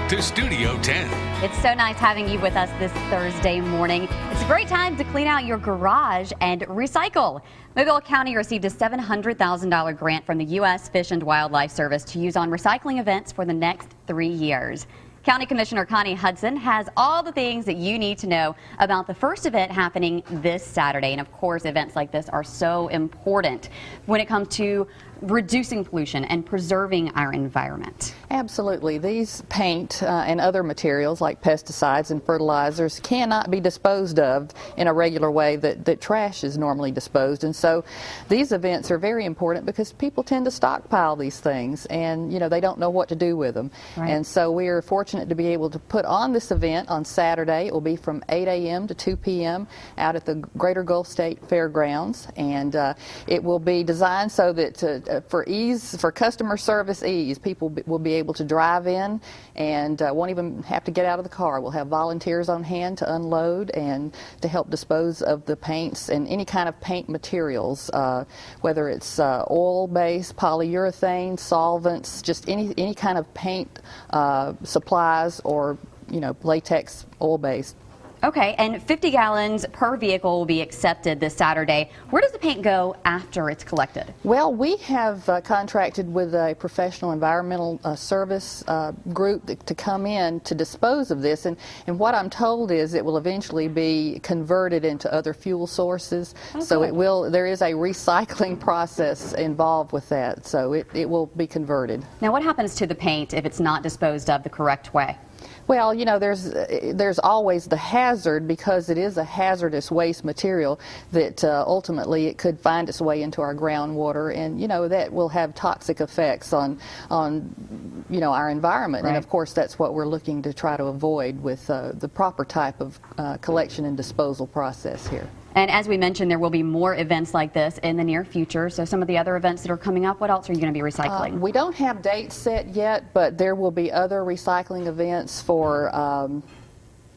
to Studio 10. It's so nice having you with us this Thursday morning. It's a great time to clean out your garage and recycle. Mobile County received a $700,000 grant from the U.S. Fish and Wildlife Service to use on recycling events for the next 3 years. County Commissioner Connie Hudson has all the things that you need to know about the first event happening this Saturday. And of course, events like this are so important when it comes to reducing pollution and preserving our environment. Absolutely. These paint and other materials like pesticides and fertilizers cannot be disposed of in a regular way that trash is normally disposed. And so these events are very important because people tend to stockpile these things and, you know, they don't know what to do with them. Right. And so we are fortunate to be able to put on this event on Saturday. It will be from 8 a.m. to 2 p.m. out at the Greater Gulf State Fairgrounds. And it will be designed so that for customer service ease, people will be able to drive in and won't even have to get out of the car. We'll have volunteers on hand to unload and to help dispose of the paints and any kind of paint materials, whether it's oil-based, polyurethane, solvents, just any kind of paint supplies or, you know, latex oil-based. Okay, and 50 gallons per vehicle will be accepted this Saturday. Where does the paint go after it's collected? Well, we have contracted with a professional environmental service group to come in to dispose of this, and what I'm told is it will eventually be converted into other fuel sources. Okay. So there is a recycling process involved with that, so it will be converted. Now, what happens to the paint if it's not disposed of the correct way? Well, you know, there's always the hazard because it is a hazardous waste material that ultimately it could find its way into our groundwater, and you know that will have toxic effects on you know our environment. Right. And of course that's what we're looking to try to avoid with the proper type of collection and disposal process here. And as we mentioned, there will be more events like this in the near future. So some of the other events that are coming up, what else are you going to be recycling? We don't have dates set yet, but there will be other recycling events for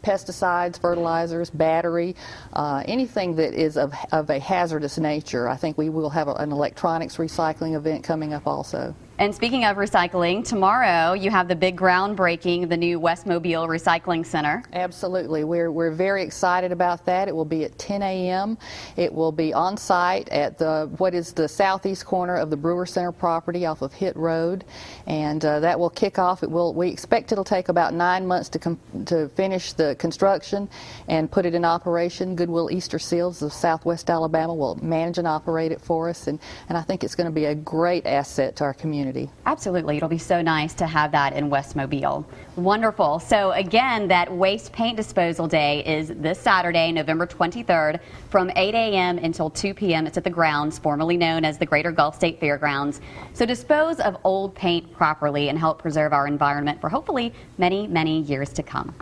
pesticides, fertilizers, battery, anything that is of a hazardous nature. I think we will have an electronics recycling event coming up also. And speaking of recycling, tomorrow you have the big groundbreaking, the new West Mobile Recycling Center. Absolutely. We're very excited about that. It will be at 10 a.m. It will be on site at what is the southeast corner of the Brewer Center property off of Hitt Road, and that will kick off. We expect it'll take about 9 months to finish the construction and put it in operation. Goodwill Easter Seals of Southwest Alabama will manage and operate it for us, and I think it's going to be a great asset to our community. Absolutely. It'll be so nice to have that in West Mobile. Wonderful. So again, that waste paint disposal day is this Saturday, November 23rd from 8 a.m. until 2 p.m. It's at the grounds, formerly known as the Greater Gulf State Fairgrounds. So dispose of old paint properly and help preserve our environment for hopefully many, many years to come.